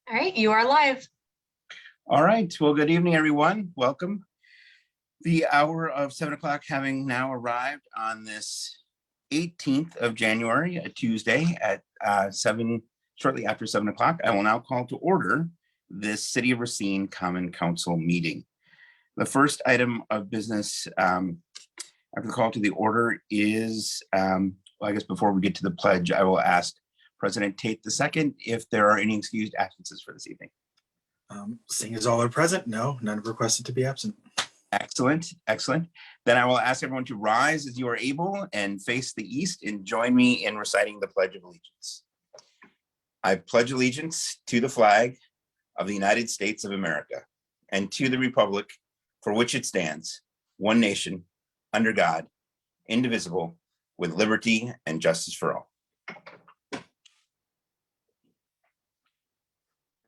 All right, you are live. All right, well, good evening, everyone. Welcome. The hour of 7 o'clock having now arrived on this 18th of January, a Tuesday at shortly after 7 o'clock, I will now call to order this City of Racine Common Council meeting. The first item of business after the call to the order is, well, I guess before we get to the pledge, I will ask President Tate II if there are any excused absences for this evening. Seeing as all are present, no, none have requested to be absent. Excellent, excellent. Then I will ask everyone to rise as you are able and face the east and join me in reciting the Pledge of Allegiance. I pledge allegiance to the flag of the United States of America and to the republic for which it stands, one nation, under God, indivisible, with liberty and justice for all.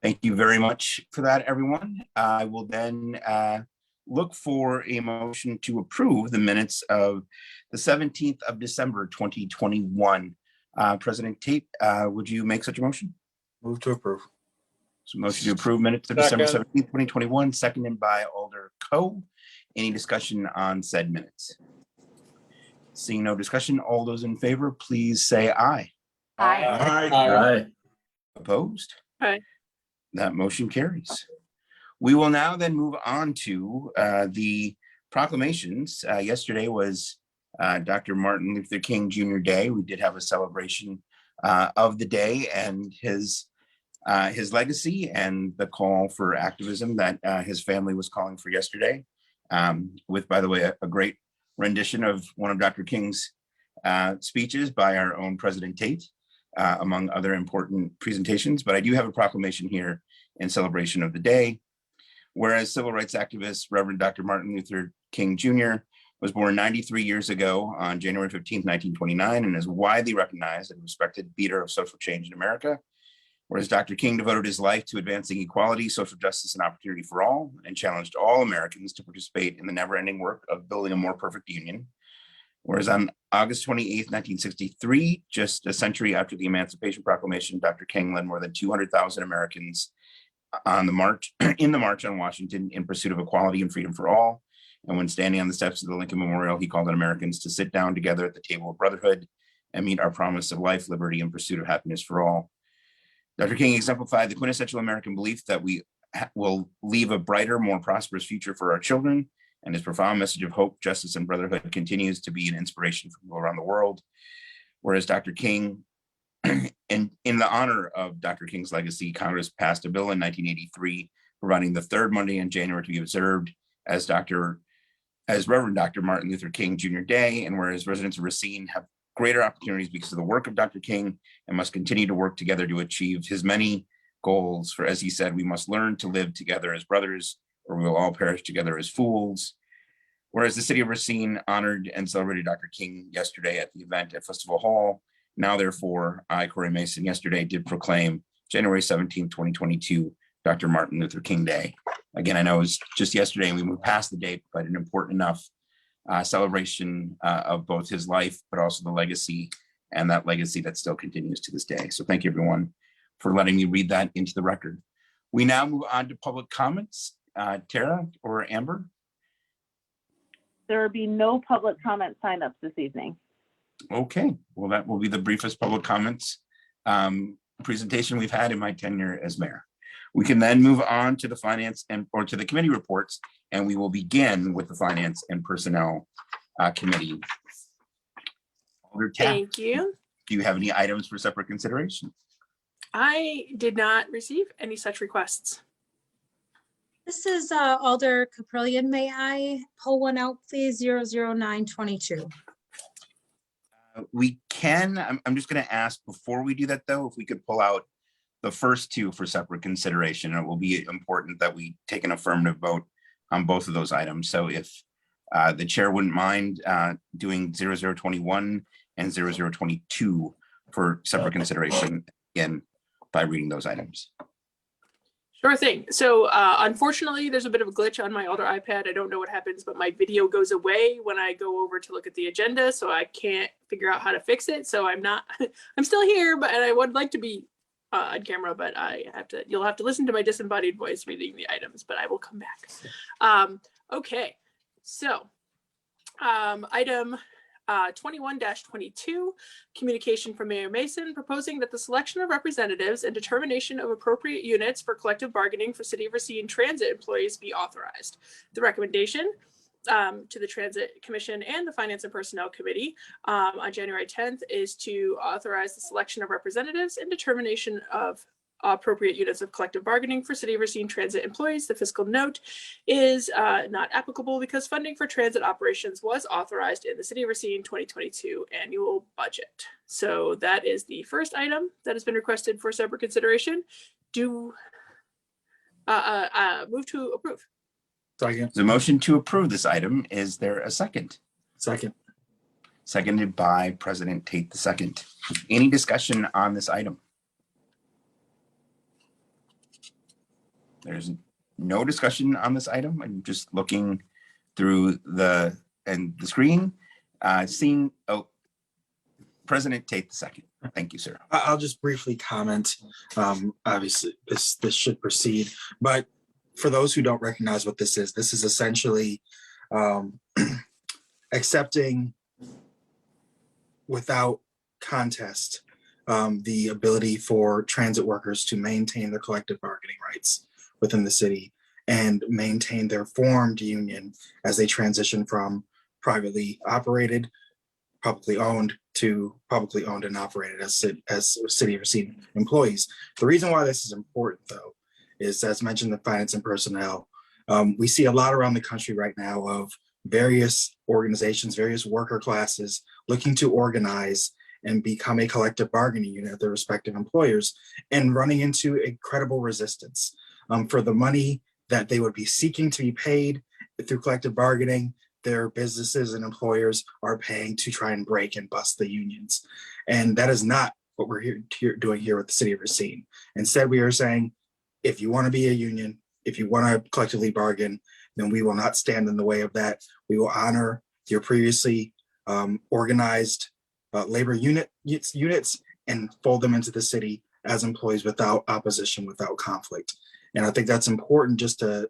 Thank you very much for that, everyone. I will then look for a motion to approve the minutes of the 17th of December, 2021. President Tate, would you make such a motion? Move to approve. So motion to approve minutes of December 17th, 2021, seconded by Alder Coe. Any discussion on said minutes? Seeing no discussion, all those in favor, please say aye. Aye. Aye. Opposed? Aye. That motion carries. We will now then move on to the proclamations. Yesterday was Dr. Martin Luther King Jr. Day. We did have a celebration of the day and his legacy and the call for activism that his family was calling for yesterday, with, by the way, a great rendition of one of Dr. King's speeches by our own President Tate, among other important presentations. But I do have a proclamation here in celebration of the day. Whereas civil rights activist Reverend Dr. Martin Luther King Jr. was born 93 years ago on January 15th, 1929, and is widely recognized and respected leader of social change in America. Whereas Dr. King devoted his life to advancing equality, social justice, and opportunity for all, and challenged all Americans to participate in the never-ending work of building a more perfect union. Whereas on August 28th, 1963, just a century after the Emancipation Proclamation, Dr. King led more than 200,000 Americans on the march on Washington in pursuit of equality and freedom for all. And when standing on the steps of the Lincoln Memorial, he called on Americans to sit down together at the table of brotherhood and meet our promise of life, liberty, and pursuit of happiness for all. Dr. King exemplified the quintessential American belief that we will leave a brighter, more prosperous future for our children, and his profound message of hope, justice, and brotherhood continues to be an inspiration for people around the world. Whereas Dr. King, in the honor of Dr. King's legacy, Congress passed a bill in 1983 providing the third Monday in January to be observed as Reverend Dr. Martin Luther King Jr. Day. And whereas residents of Racine have greater opportunities because of the work of Dr. King and must continue to work together to achieve his many goals. For, as he said, we must learn to live together as brothers, or we will all perish together as fools. Whereas the city of Racine honored and celebrated Dr. King yesterday at the event at Festival Hall. Now, therefore, I, Corey Mason, yesterday did proclaim January 17th, 2022, Dr. Martin Luther King Day. Again, I know it was just yesterday and we moved past the date, but an important enough celebration of both his life, but also the legacy, and that legacy that still continues to this day. So thank you, everyone, for letting me read that into the record. We now move on to public comments. Tara or Amber? There will be no public comment signups this evening. Okay, well, that will be the briefest public comments presentation we've had in my tenure as mayor. We can then move on to the finance or to the committee reports, and we will begin with the Finance and Personnel Committee. Alder Taft, Thank you. do you have any items for separate consideration? I did not receive any such requests. This is Alder Caprillion. May I pull one out, please? 00922. We can. I'm just going to ask before we do that, though, if we could pull out the first two for separate consideration. It will be important that we take an affirmative vote on both of those items. So if the chair wouldn't mind doing 0021 and 0022 for separate consideration again by reading those items. Sure thing. So unfortunately, there's a bit of a glitch on my older iPad. I don't know what happens, but my video goes away when I go over to look at the agenda. So I can't figure out how to fix it. So I'm still here, but I would like to be on camera, but you'll have to listen to my disembodied voice reading the items, but I will come back. Okay, so item 21-22, communication from Mayor Mason proposing that the selection of representatives and determination of appropriate units for collective bargaining for City of Racine transit employees be authorized. The recommendation to the Transit Commission and the Finance and Personnel Committee on January 10th is to authorize the selection of representatives and determination of appropriate units of collective bargaining for City of Racine transit employees. The fiscal note is not applicable because funding for transit operations was authorized in the City of Racine 2022 annual budget. So that is the first item that has been requested for separate consideration. Move to approve. Second. There's a motion to approve this item. Is there a second? Second. Seconded by President Tate II. Any discussion on this item? There's no discussion on this item. I'm just looking through the screen, seeing, President Tate II. Thank you, sir. I'll just briefly comment. Obviously, this should proceed, but for those who don't recognize what this is essentially accepting without contest the ability for transit workers to maintain their collective bargaining rights within the city and maintain their formed union as they transition from privately operated, publicly owned to publicly owned and operated as City of Racine employees. The reason why this is important, though, is, as mentioned, the Finance and Personnel. We see a lot around the country right now of various organizations, various worker classes looking to organize and become a collective bargaining unit of their respective employers and running into incredible resistance for the money that they would be seeking to be paid through collective bargaining. Their businesses and employers are paying to try and break and bust the unions. And that is not what we're doing here with the City of Racine. Instead, we are saying, if you want to be a union, if you want to collectively bargain, then we will not stand in the way of that. We will honor your previously organized labor units and fold them into the city as employees without opposition, without conflict. And I think that's important just to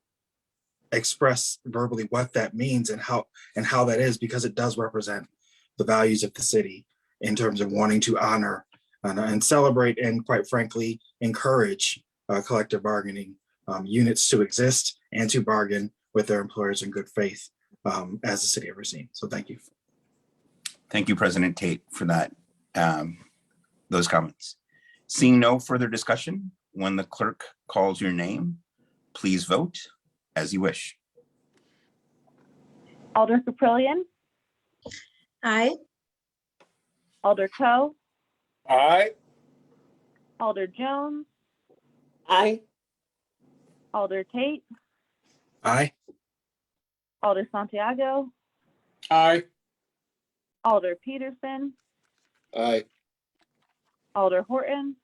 express verbally what that means and how that is, because it does represent the values of the city in terms of wanting to honor and celebrate and, quite frankly, encourage collective bargaining units to exist and to bargain with their employers in good faith as the City of Racine. So thank you. Thank you, President Tate, for that, those comments. Seeing no further discussion, when the clerk calls your name, please vote as you wish. Alder Caprillion, Aye. Alder Coe, Aye. Alder Jones, Aye. Alder Tate, Aye. Alder Santiago, Aye. Alder Peterson, Aye. Alder Horton,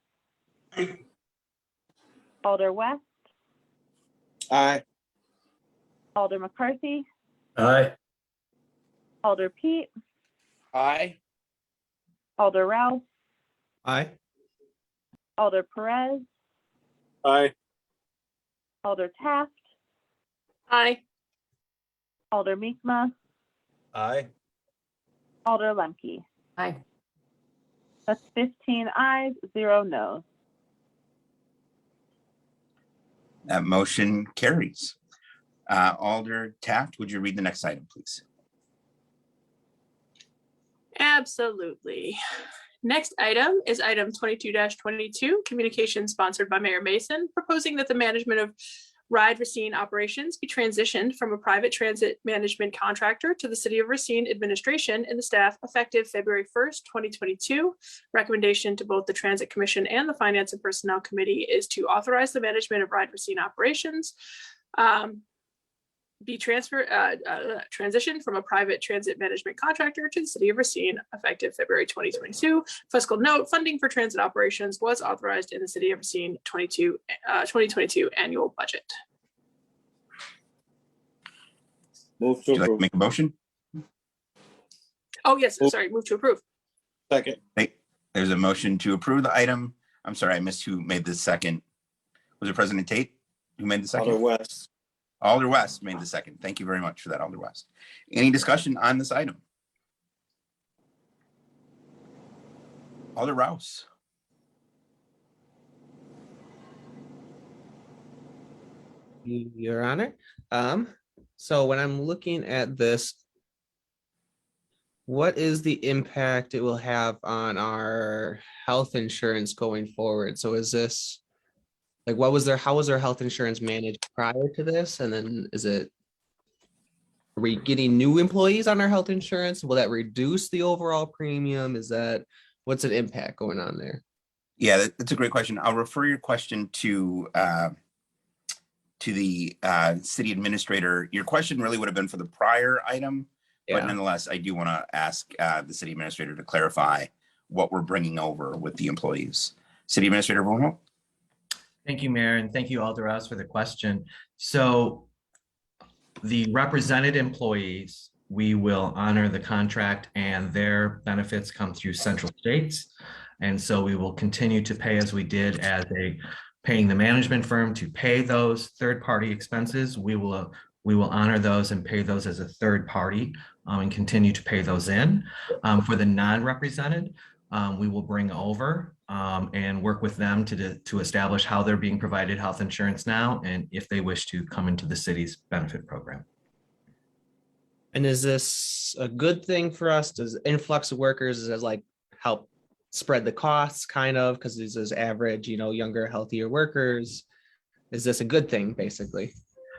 Alder West, Aye. Alder McCarthy, Aye. Alder Pete, Aye. Alder Rouse, Aye. Alder Perez, Aye. Alder Taft, Aye. Alder Mikma, Aye. Alder Lemke. Aye. That's 15 ayes, 0 noes. That motion carries. Alder Taft, would you read the next item, please? Absolutely. Next item is item 22-22, communication sponsored by Mayor Mason, proposing that the management of Ride Racine operations be transitioned from a private transit management contractor to the City of Racine administration and the staff effective February 1st, 2022. Recommendation to both the Transit Commission and the Finance and Personnel Committee is to authorize the management of Ride Racine operations be transitioned from a private transit management contractor to the City of Racine effective February 2022. Fiscal note, funding for transit operations was authorized in the City of Racine 2022 annual budget. Move Would to you like to approve. make a motion? Oh, yes, Move. sorry, move to approve. Second. There's a motion to approve the item I'm sorry, I missed who made the second. Was it President Tate who made the second? Alder West. Alder West made the second. Thank you very much for that, Alder West. Any discussion on this item? Alder Rouse. Your Honor. So when I'm looking at this, what is the impact it will have on our health insurance going forward? So is this like, how was their health insurance managed prior to this? And then are we getting new employees on our health insurance? Will that reduce the overall premium? What's an impact going on there? Yeah, that's a great question. I'll refer your question to the city administrator. Your question really would have been for the prior item, but nonetheless, I do want to ask the city administrator to clarify what we're bringing over with the employees. City Administrator Vornholt. Thank you, Mayor, and thank you, Alder Rouse, for the question. So the represented employees, we will honor the contract and their benefits come through Central States. And so we will continue to pay as we did as paying the management firm to pay those third-party expenses. We will honor those and pay those as a third party and continue to pay those in. For the non-represented, we will bring over and work with them to establish how they're being provided health insurance now and if they wish to come into the city's benefit program. And is this a good thing for us? Does influx of workers like help spread the costs kind of, because this is average, younger, healthier workers? Is this a good thing, basically?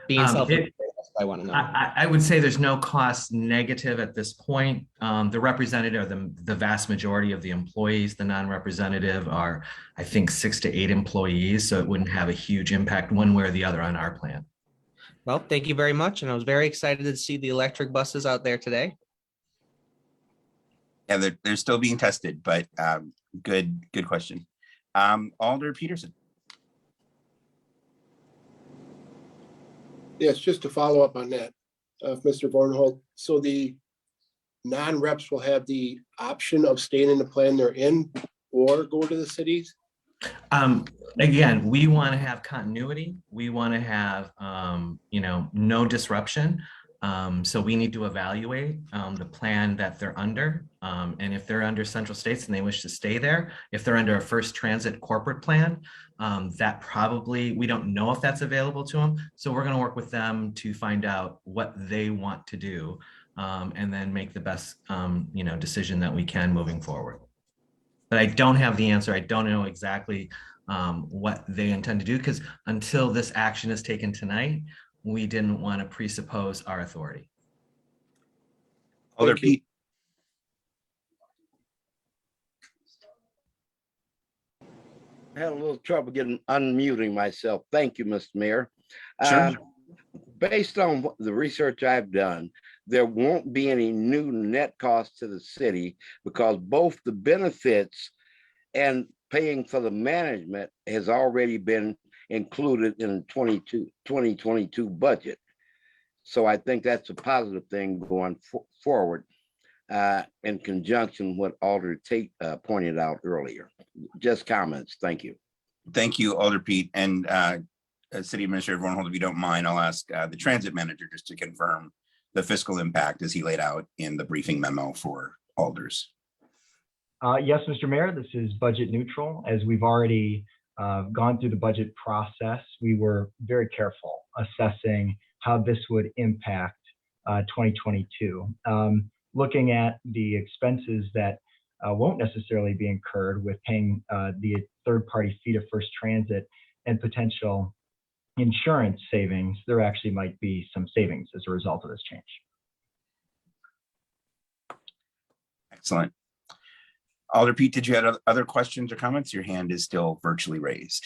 Being self-employed, I want to know. I would say there's no cost negative at this point. The representative, the vast majority of the employees, the non-representative are, I think, 6 to 8 employees. So it wouldn't have a huge impact one way or the other on our plan. Well, thank you very much. And I was very excited to see the electric buses out there today. Yeah, they're still being tested, but good question. Alder Peterson. Yes, just to follow up on that, Mr. Vornholt. So the non-reps will have the option of staying in the plan they're in or go to the cities? Again, we want to have continuity. We want to have, no disruption. So we need to evaluate the plan that they're under. And if they're under Central States and they wish to stay there, if they're under a First Transit corporate plan, that probably, we don't know if that's available to them. So we're going to work with them to find out what they want to do and then make the best, decision that we can moving forward. But I don't have the answer. I don't know exactly what they intend to do because until this action is taken tonight, we didn't want to presuppose our authority. Alder Pete. I had a little trouble unmuting myself. Thank you, Mr. Mayor. Sure. Based on the research I've done, there won't be any new net cost to the city because both the benefits and paying for the management has already been included in the 2022 budget. So I think that's a positive thing going forward in conjunction with Alder Tate pointed out earlier. Just comments. Thank you. Thank you, Alder Pete. And City Administrator Vornholt, if you don't mind, I'll ask the transit manager just to confirm the fiscal impact as he laid out in the briefing memo for alders. Yes, Mr. Mayor, this is budget neutral. As we've already gone through the budget process, we were very careful assessing how this would impact 2022. Looking at the expenses that won't necessarily be incurred with paying the third-party fee to First Transit and potential insurance savings, there actually might be some savings as a result of this change. Excellent. Alder Pete, did you have other questions or comments? Your hand is still virtually raised.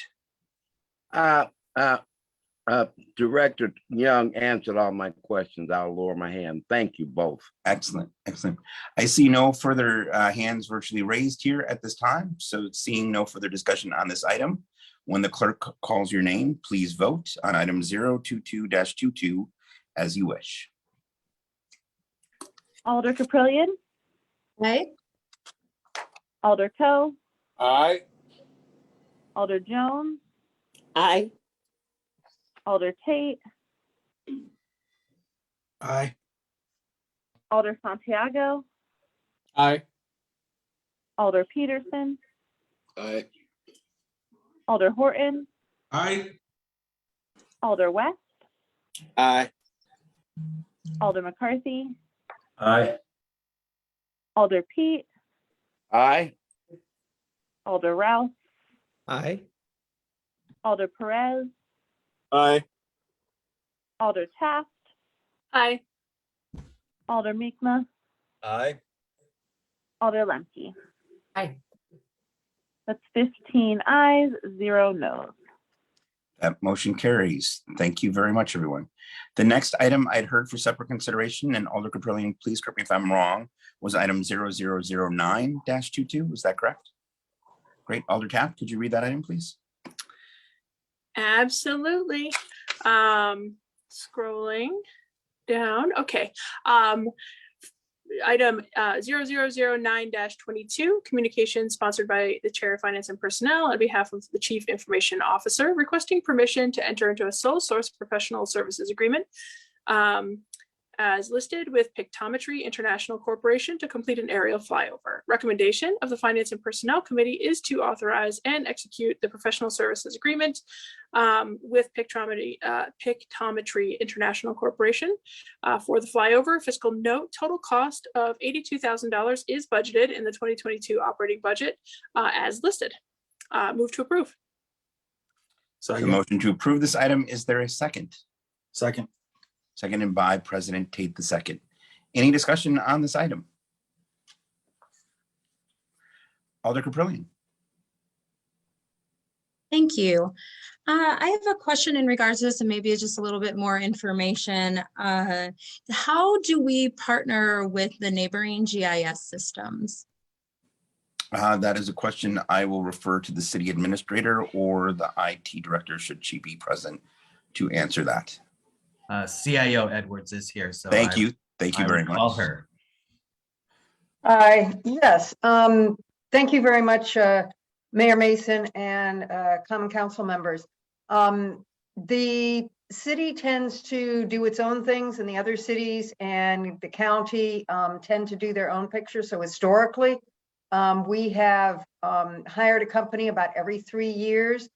Director Young answered all my questions. I'll lower my hand. Thank you both. Excellent, excellent. I see no further hands virtually raised here at this time. So seeing no further discussion on this item, when the clerk calls your name, please vote on item 022-22 as you wish. Alder Caprillion, Aye. Alder Coe, Aye. Alder Jones, Aye. Alder Tate, Aye. Alder Santiago, Aye. Alder Peterson, Aye. Alder Horton, Aye. Alder West, Aye. Alder McCarthy, Aye. Alder Pete, Aye. Alder Rouse, Aye. Alder Perez, Aye. Alder Taft, Aye. Alder Mikma, Aye. Alder Lemke. Aye. That's 15 ayes, 0 noes. That motion carries. Thank you very much, everyone. The next item I'd heard for separate consideration, and Alder Caprillion, please correct me if I'm wrong, was item 0009-22. Was that correct? Great. Alder Taft, could you read that item, please? Absolutely. Scrolling down. Okay. Item 0009-22, communication sponsored by the Chair of Finance and Personnel on behalf of the Chief Information Officer, requesting permission to enter into a sole source professional services agreement as listed with Pictometry International Corporation to complete an aerial flyover. Recommendation of the Finance and Personnel Committee is to authorize and execute the professional services agreement with Pictometry International Corporation for the flyover. Fiscal note, total cost of $82,000 is budgeted in the 2022 operating budget as listed. Move to approve. The Second. motion to approve this item, is there a second? Second. Seconded by President Tate II. Any discussion on this item? Alder Caprillion. Thank you. I have a question in regards to this, and maybe it's just a little bit more information. How do we partner with the neighboring GIS systems? That is a question I will refer to the city administrator or the IT director, should she be present, to answer that. CIO Edwards is here, so Thank you. Thank you I very will call much. her. Yes. Thank you very much, Mayor Mason and common council members. The city tends to do its own things, and the other cities and the county tend to do their own pictures. So historically, we have hired a company about every 3 years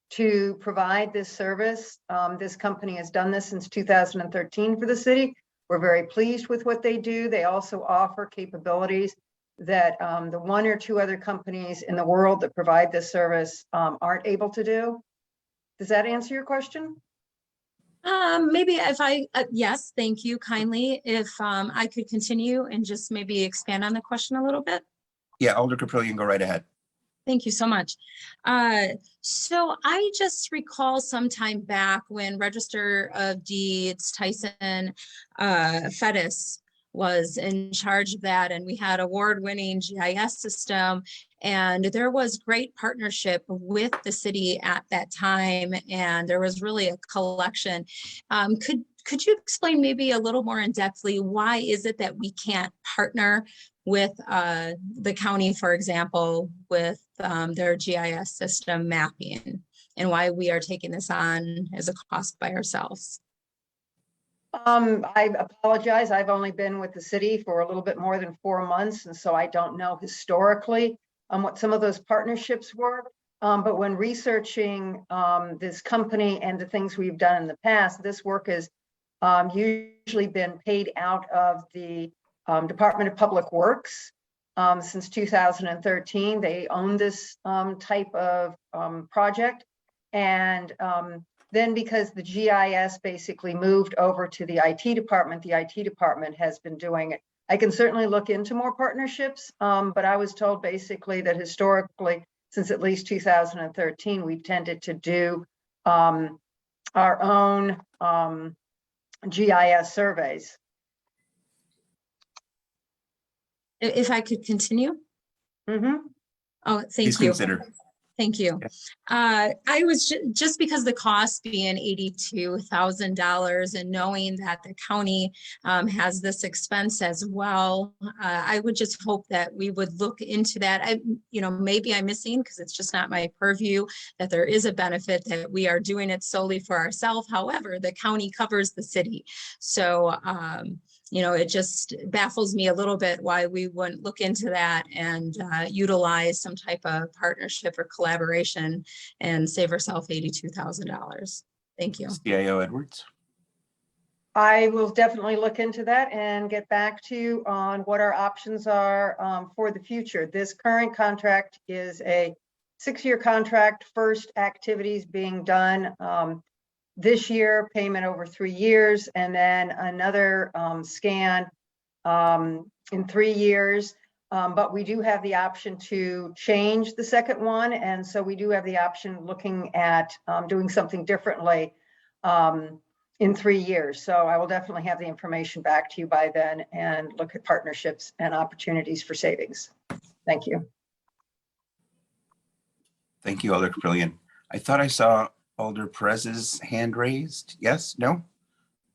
to provide this service. This company has done this since 2013 for the city. We're very pleased with what they do. They also offer capabilities that the 1 or 2 other companies in the world that provide this service aren't able to do. Does that answer your question? Maybe if yes, thank you kindly. If I could continue and just maybe expand on the question a little bit. Yeah, Alder Caprillion, go right ahead. Thank you so much. So I just recall some time back when Register of Deeds Tyson Fettis was in charge of that, and we had award-winning GIS system, and there was great partnership with the city at that time, and there was really a collection. Could you explain maybe a little more in-depthly why is it that we can't partner with the county, for example, with their GIS system mapping, and why we are taking this on as a cost by ourselves? I apologize. I've only been with the city for a little bit more than 4 months, and so I don't know historically what some of those partnerships were. But when researching this company and the things we've done in the past, this work has usually been paid out of the Department of Public Works. Since 2013, they own this type of project. And then because the GIS basically moved over to the IT department has been doing it. I can certainly look into more partnerships, but I was told basically that historically, since at least 2013, we've tended to do our own GIS surveys. If I could continue? Mm-hmm. Oh, thank Please you. consider. Thank you. I was just because the cost being $82,000 and knowing that the county has this expense as well, I would just hope that we would look into that. Maybe I'm missing because it's just not my purview that there is a benefit that we are doing it solely for ourselves. However, the county covers the city. So, it just baffles me a little bit why we wouldn't look into that and utilize some type of partnership or collaboration and save ourselves $82,000. Thank you. CIO Edwards. I will definitely look into that and get back to you on what our options are for the future. This current contract is a 6-year contract, first activities being done this year, payment over 3 years, and then another scan in 3 years. But we do have the option to change the second one. And so we do have the option looking at doing something differently in 3 years. So I will definitely have the information back to you by then and look at partnerships and opportunities for savings. Thank you. Thank you, Alder Caprillion. I thought I saw Alder Perez's hand raised. Yes, no?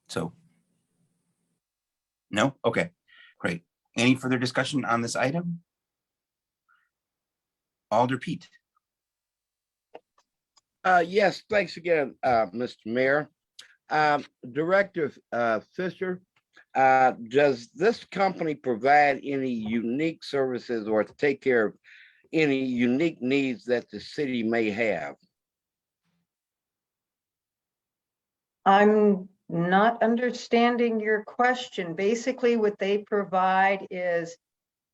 So, no? Okay, great. Any further discussion on this item? Alder Pete. Yes, thanks again, Mr. Mayor. Director Fisher, does this company provide any unique services or take care of any unique needs that the city may have? I'm not understanding your question. Basically, what they provide is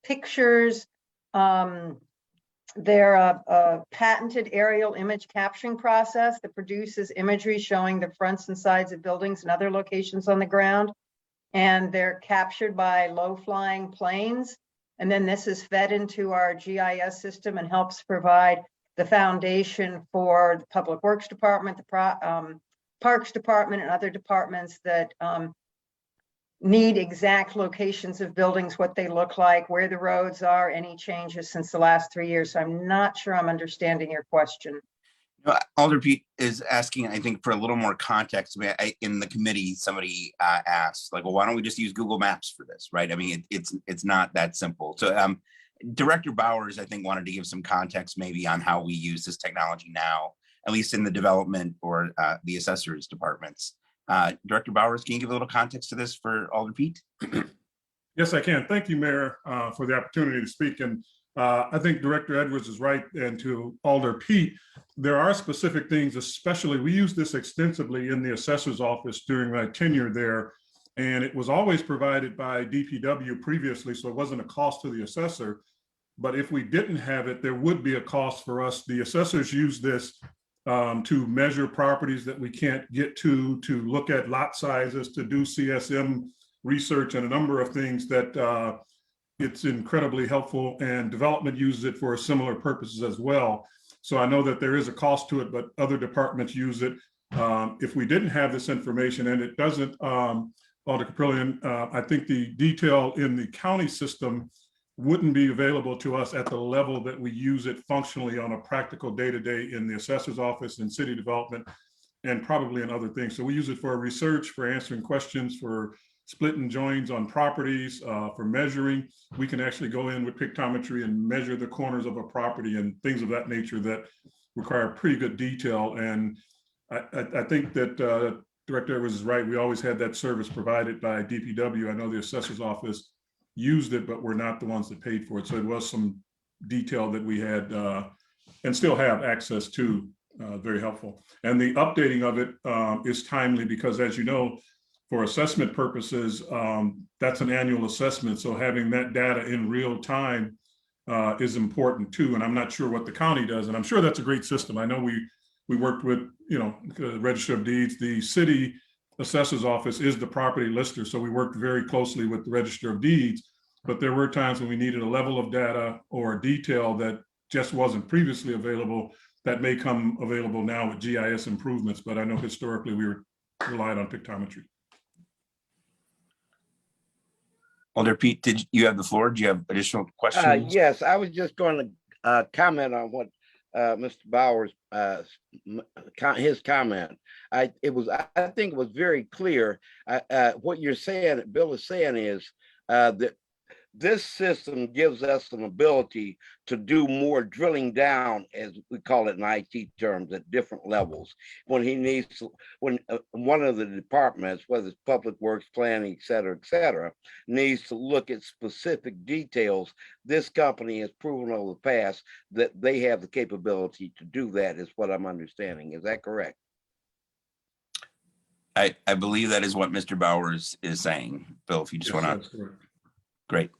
pictures. They're a patented aerial image capturing process that produces imagery showing the fronts and sides of buildings and other locations on the ground. And they're captured by low-flying planes. And then this is fed into our GIS system and helps provide the foundation for the Public Works Department, the Parks Department, and other departments that need exact locations of buildings, what they look like, where the roads are, any changes since the last 3 years. So I'm not sure I'm understanding your question. Alder Pete is asking, I think, for a little more context. In the committee, somebody asked, like, well, why don't we just use Google Maps for this, right? I mean, it's not that simple. So Director Bowers, I think, wanted to give some context maybe on how we use this technology now, at least in the development or the assessors departments. Director Bowers, can you give a little context to this for Alder Pete? Yes, I can. Thank you, Mayor, for the opportunity to speak. And I think Director Edwards is right. And to Alder Pete, there are specific things, especially we use this extensively in the assessor's office during my tenure there. And it was always provided by DPW previously, so it wasn't a cost to the assessor. But if we didn't have it, there would be a cost for us. The assessors use this to measure properties that we can't get to look at lot sizes, to do CSM research and a number of things that it's incredibly helpful, and development uses it for similar purposes as well. So I know that there is a cost to it, but other departments use it. If we didn't have this information, and it doesn't, Alder Caprillion, I think the detail in the county system wouldn't be available to us at the level that we use it functionally on a practical day-to-day in the assessor's office and city development, and probably in other things. So we use it for research, for answering questions, for splitting joins on properties, for measuring. We can actually go in with pictometry and measure the corners of a property and things of that nature that require pretty good detail. And I think that Director Edwards is right. We always had that service provided by DPW. I know the assessor's office used it, but we're not the ones that paid for it. So it was some detail that we had and still have access to, very helpful. And the updating of it is timely because, as you know, for assessment purposes, that's an annual assessment. So having that data in real time is important too. And I'm not sure what the county does, and I'm sure that's a great system. I know we worked with, the Register of Deeds. The city assessor's office is the property lister, so we worked very closely with the Register of Deeds. But there were times when we needed a level of data or detail that just wasn't previously available that may come available now with GIS improvements. But I know historically we relied on pictometry. Alder Pete, did you have the floor? Do you have additional questions? Yes, I was just going to comment on what Mr. Bowers, his comment. I think it was very clear. What you're saying, Bill is saying is that this system gives us an ability to do more drilling down, as we call it in IT terms, at different levels. When he needs to, when one of the departments, whether it's public works, planning, et cetera, needs to look at specific details, this company has proven over the past that they have the capability to do that, is what I'm understanding. Is that correct? I believe that is what Mr. Bowers is saying. Bill, if you just want to. Great.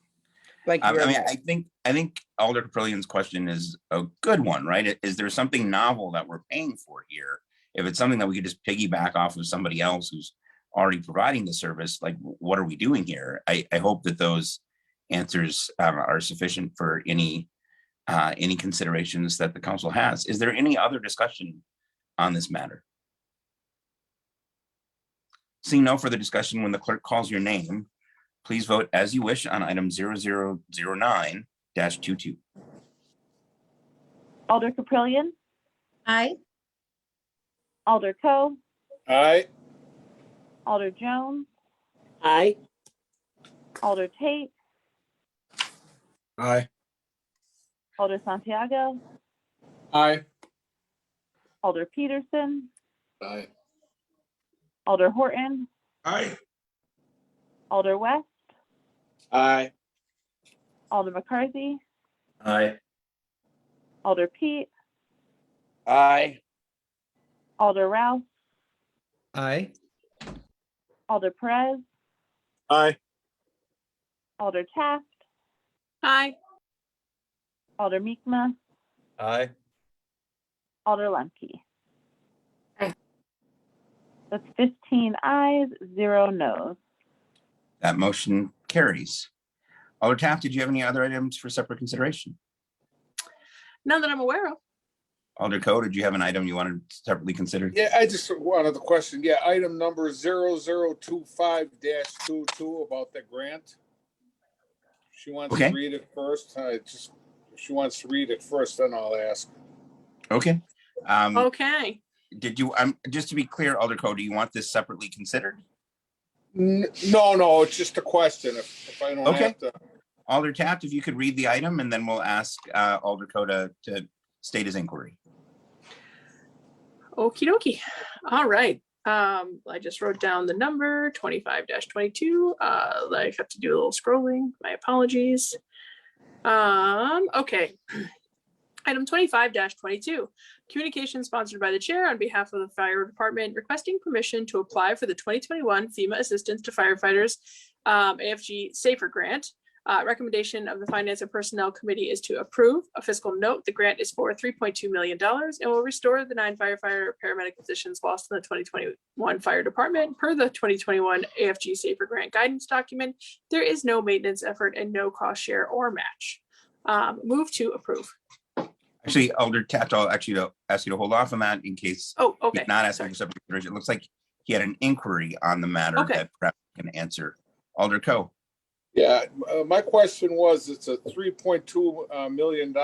Thank you I very mean, much. I think Alder Caprillian's question is a good one, right? Is there something novel that we're paying for here? If it's something that we could just piggyback off of somebody else who's already providing the service, like what are we doing here? I hope that those answers are sufficient for any considerations that the council has. Is there any other discussion on this matter? Seeing no further discussion, when the clerk calls your name, please vote as you wish on item 0009-22. Alder Caprillion, Aye. Alder Coe, Aye. Alder Jones, Aye. Alder Tate, Aye. Alder Santiago, Aye. Alder Peterson, Aye. Alder Horton, Aye. Alder West, Aye. Alder McCarthy, Aye. Alder Pete, Aye. Alder Rouse, Aye. Alder Perez, Aye. Alder Taft, Aye. Alder Meekma, Aye. Alder Lemke. Aye. That's 15 ayes, 0 noes. That motion carries. Alder Taft, did you have any other items for separate consideration? None that I'm aware of. Alder Coe, did you have an item you wanted separately considered? Yeah, I just wanted the question. Yeah, item number 0025-22 about the grant. She wants Okay. to read it first. If she wants to read it first, then I'll ask. Okay. Okay. Did you, just to be clear, Alder Coe, do you want this separately considered? No, it's just a question. If I don't Okay. have to. Alder Taft, if you could read the item, and then we'll ask Alder Coe to state his inquiry. Okie dokie. All right. I just wrote down the number 25-22. I have to do a little scrolling. My apologies. Okay. Item 25-22, communication sponsored by the chair on behalf of the fire department requesting permission to apply for the 2021 FEMA Assistance to Firefighters AFG Safer Grant. Recommendation of the Finance and Personnel Committee is to approve a fiscal note. The grant is for $3.2 million and will restore the 9 firefighter paramedic positions lost in the 2021 fire department. Per the 2021 AFG Safer Grant guidance document, there is no maintenance effort and no cost share or match. Move to approve. Actually, Alder Taft, I'll actually ask you to hold off on that in case Oh, okay. he's not asking for separate consideration. It looks like he had an inquiry on the matter Okay. that perhaps you can answer. Alder Coe. Yeah, my question was, it's a $3.2 million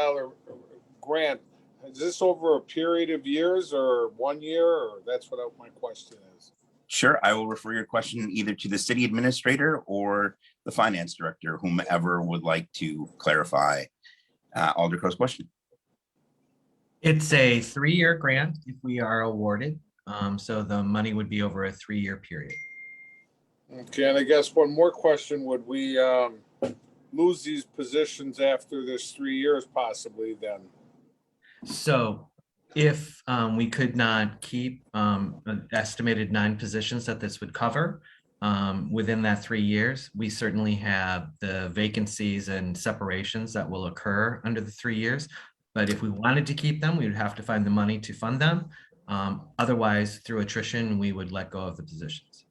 grant. Is this over a period of years or 1 year, or that's what my question is? Sure, I will refer your question either to the city administrator or the finance director, whomever would like to clarify Alder Coe's question. It's a 3-year grant if we are awarded. So the money would be over a 3-year period. Okay, and I guess one more question, would we lose these positions after this 3 years possibly then? So if we could not keep an estimated 9 positions that this would cover within that 3 years, we certainly have the vacancies and separations that will occur under the 3 years. But if we wanted to keep them, we would have to find the money to fund them. Otherwise, through attrition, we would let go of the positions.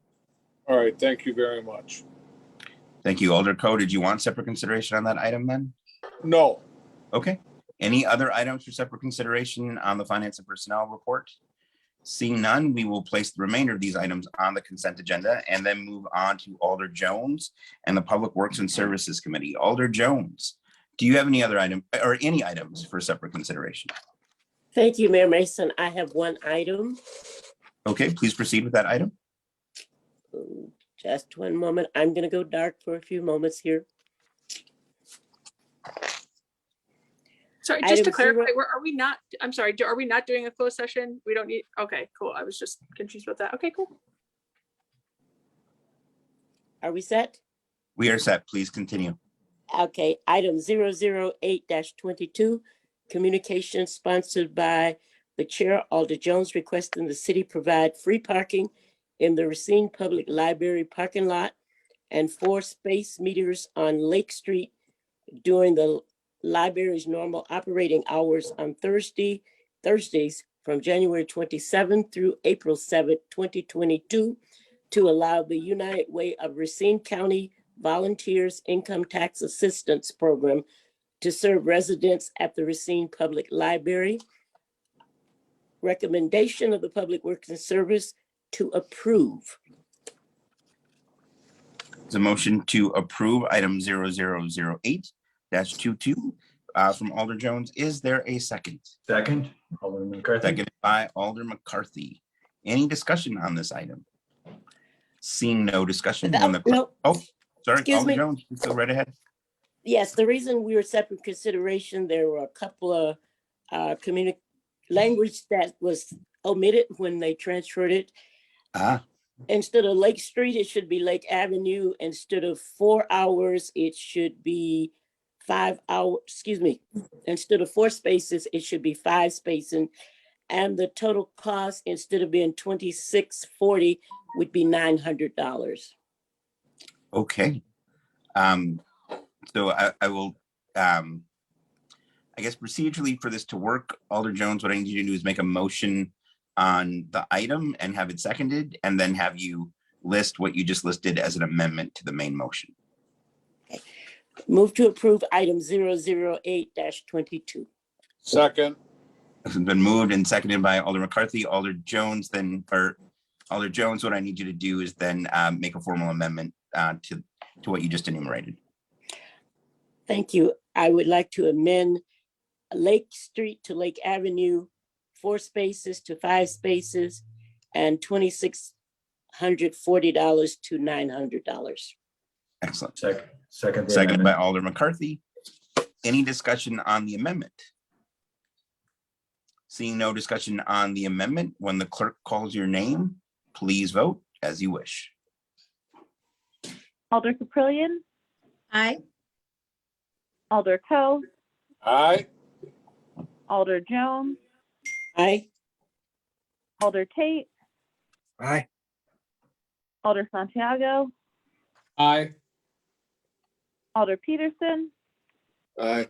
All right, thank you very much. Thank you. Alder Coe, did you want separate consideration on that item then? No. Okay. Any other items for separate consideration on the finance and personnel report? Seeing none, we will place the remainder of these items on the consent agenda and then move on to Alder Jones and the Public Works and Services Committee. Alder Jones, do you have any other item or any items for separate consideration? Thank you, Mayor Mason. I have one item. Okay, please proceed with that item. Just one moment. I'm going to go dark for a few moments here. Sorry, just to Item clarify, zero- are we not, I'm sorry, are we not doing a closed session? We don't need, okay, cool. I was just confused about that. Okay, cool. Are we set? We are set. Please continue. Okay, item 008-22, communication sponsored by the Chair, Alder Jones, requesting the city provide free parking in the Racine Public Library parking lot and 4 space meters on Lake Street during the library's normal operating hours on Thursdays from January 27th through April 7th, 2022, to allow the United Way of Racine County Volunteers Income Tax Assistance Program to serve residents at the Racine Public Library. Recommendation of the Public Works and Service to approve. There's a motion to approve item 0008-22 from Alder Jones. Is there a second? Second, Alderman McCarthy. Seconded by Alder McCarthy. Any discussion on this item? Seeing no discussion. No. Oh, sorry, Excuse Alder me. Jones, you go right ahead. Yes, the reason we were separate consideration, there were a couple of language that was omitted when they transferred it. Instead of Lake Street, it should be Lake Avenue. Instead of 4 hours, it should be 5 hours, excuse me. Instead of 4 spaces, it should be 5 spacing. And the total cost, instead of being $26.40, would be $900. Okay. So I will, I guess procedurally for this to work, Alder Jones, what I need you to do is make a motion on the item and have it seconded, and then have you list what you just listed as an amendment to the main motion. Move to approve item 008-22. Second. This has been moved and seconded by Alder McCarthy. Alder Jones, what I need you to do is then make a formal amendment to what you just enumerated. Thank you. I would like to amend Lake Street to Lake Avenue, 4 spaces to 5 spaces, and $2,640 to $900. Excellent. Second by Alder McCarthy. Any discussion on the amendment? Seeing no discussion on the amendment, when the clerk calls your name, please vote as you wish. Alder Caprillion, Aye. Alder Coe, Aye. Alder Jones, Aye. Alder Tate, Aye. Alder Santiago, Aye. Alder Peterson, Aye.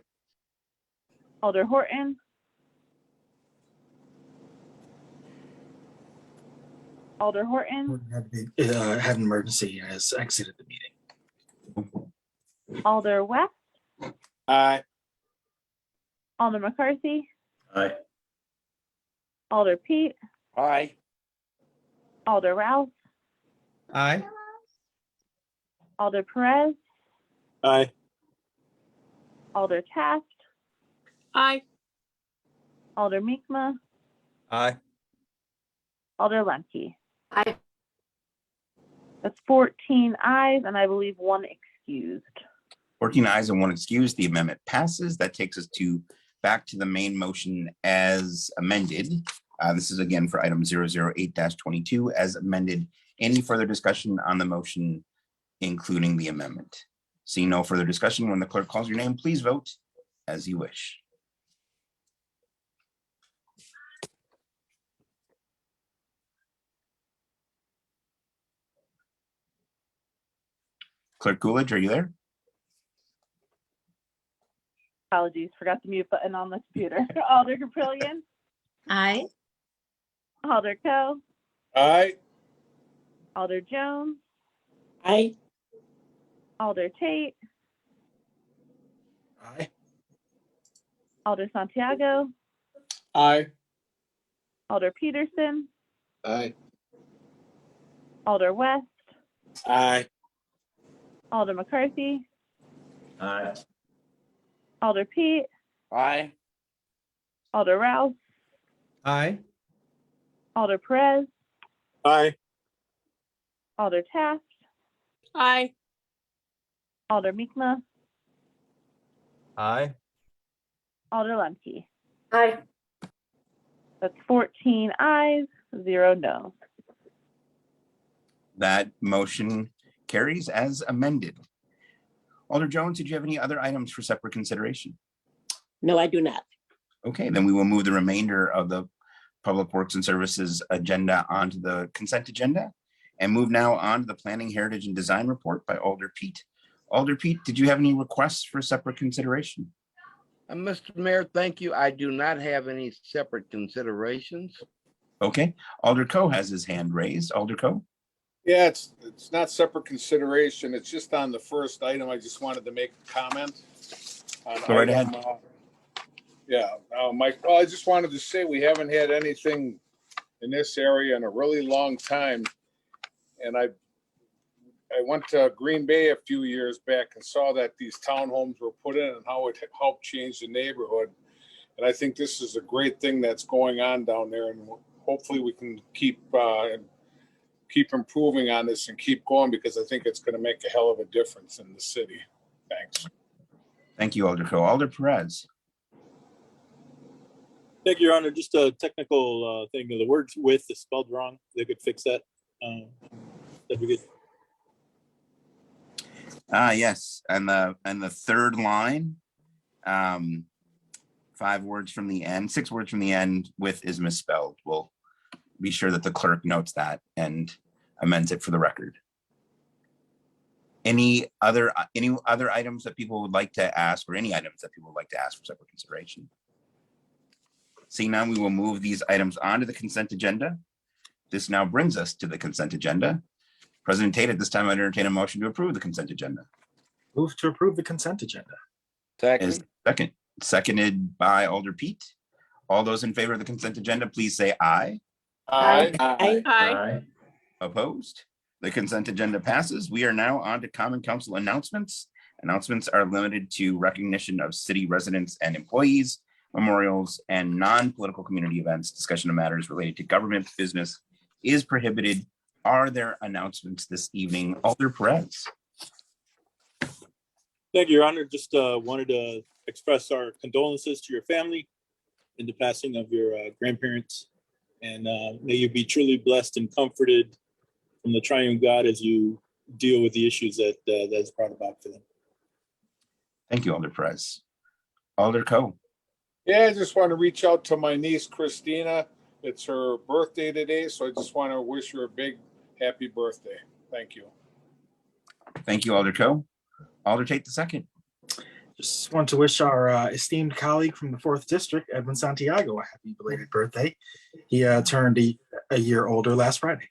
Alder Horton, Alder Horton, Had an emergency and has exited the meeting. Alder West, Aye. Alder McCarthy, Aye. Alder Pete, Aye. Alder Ralph, Aye. Alder Perez, Aye. Alder Taft, Aye. Alder Mikma, Aye. Alder Lemke. Aye. That's 14 ayes and I believe 1 excused. 14 ayes and 1 excused. The amendment passes. That takes us back to the main motion as amended. This is again for item 008-22 as amended. Any further discussion on the motion, including the amendment? Seeing no further discussion, when the clerk calls your name, please vote as you wish. Clerk Coolidge, are you there? Apologies, forgot the mute button on the computer. Alder Caprillion, Aye. Alder Coe, Aye. Alder Jones, Aye. Alder Tate, Aye. Alder Santiago, Aye. Alder Peterson, Aye. Alder West, Aye. Alder McCarthy, Aye. Alder Pete, Aye. Alder Ralph, Aye. Alder Perez, Aye. Alder Taft, Aye. Alder Mikma, Aye. Alder Lemke. Aye. That's 14 ayes, 0 no. That motion carries as amended. Alder Jones, did you have any other items for separate consideration? No, I do not. Okay, then we will move the remainder of the Public Works and Services agenda onto the consent agenda and move now on to the Planning, Heritage, and Design Report by Alder Pete. Alder Pete, did you have any requests for separate consideration? Mr. Mayor, thank you. I do not have any separate considerations. Okay, Alder Coe has his hand raised. Alder Coe? Yeah, it's not separate consideration. It's just on the first item. I just wanted to make a comment. Go right ahead. Yeah, Mike, I just wanted to say we haven't had anything in this area in a really long time. And I went to Green Bay a few years back and saw that these townhomes were put in and how it helped change the neighborhood. And I think this is a great thing that's going on down there, and hopefully we can keep improving on this and keep going, because I think it's going to make a hell of a difference in the city. Thanks. Thank you, Alder Coe. Alder Perez? Thank you, Your Honor. Just a technical thing. The word "with" is spelled wrong. They could fix that. That'd be good. Yes, and the third line, 5 words from the end, 6 words from the end, "with" is misspelled. We'll be sure that the clerk notes that and amends it for the record. Any other items that people would like to ask, or any items that people would like to ask for separate consideration? Seeing none, we will move these items onto the consent agenda. This now brings us to the consent agenda. President Tate, at this time, I entertain a motion to approve the consent agenda. Move to approve the consent agenda. Second. Seconded by Alder Pete. All those in favor of the consent agenda, please say aye. Aye. Aye. Opposed? The consent agenda passes. We are now on to Common Council announcements. Announcements are limited to recognition of city residents and employees, memorials, and non-political community events. Discussion of matters related to government business is prohibited. Are there announcements this evening? Alder Perez. Thank you, Your Honor. Just wanted to express our condolences to your family in the passing of your grandparents. And may you be truly blessed and comforted from the triune God as you deal with the issues that's brought about for them. Thank you, Alder Perez. Alder Coe. Yeah, I just want to reach out to my niece, Christina. It's her birthday today, so I just want to wish her a big happy birthday. Thank you. Thank you, Alder Coe. Alder Tate II. Just want to wish our esteemed colleague from the 4th District, Edwin Santiago, a happy belated birthday. He turned a year older last Friday.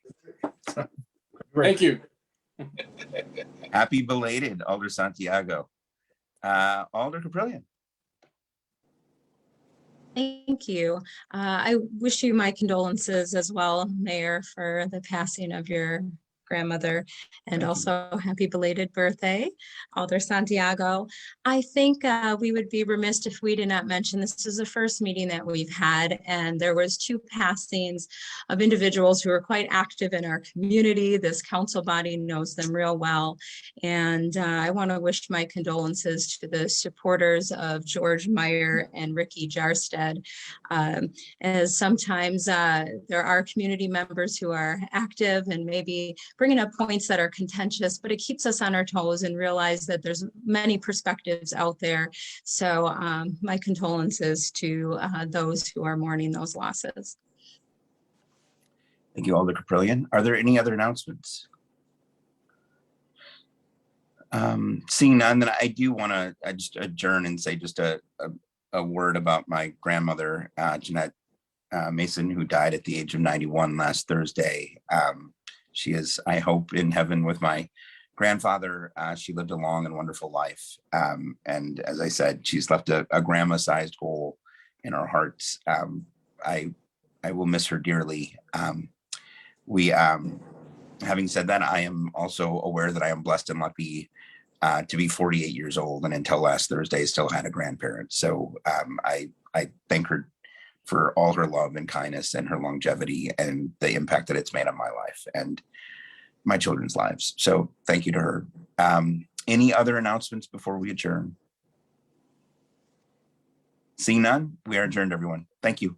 So, Thank you. Happy belated, Alder Santiago. Alder Caprillion. Thank you. I wish you my condolences as well, Mayor, for the passing of your grandmother, and also happy belated birthday, Alder Santiago. I think we would be remiss if we did not mention this is the first meeting that we've had, and there was 2 passings of individuals who are quite active in our community. This council body knows them real well, and I want to wish my condolences to the supporters of George Meyer and Ricky Jarstead, as sometimes there are community members who are active and maybe bringing up points that are contentious, but it keeps us on our toes and realize that there's many perspectives out there. So my condolences to those who are mourning those losses. Thank you, Alder Caprillion. Are there any other announcements? Seeing none, then I do want to just adjourn and say just a word about my grandmother, Jeanette Mason, who died at the age of 91 last Thursday. She is, I hope, in heaven with my grandfather. She lived a long and wonderful life. And as I said, she's left a grandma-sized hole in our hearts. I will miss her dearly. Having said that, I am also aware that I am blessed and lucky to be 48 years old, and until last Thursday, still had a grandparent. So I thank her for all her love and kindness and her longevity and the impact that it's made on my life and my children's lives. So thank you to her. Any other announcements before we adjourn? Seeing none, we are adjourned, everyone. Thank you.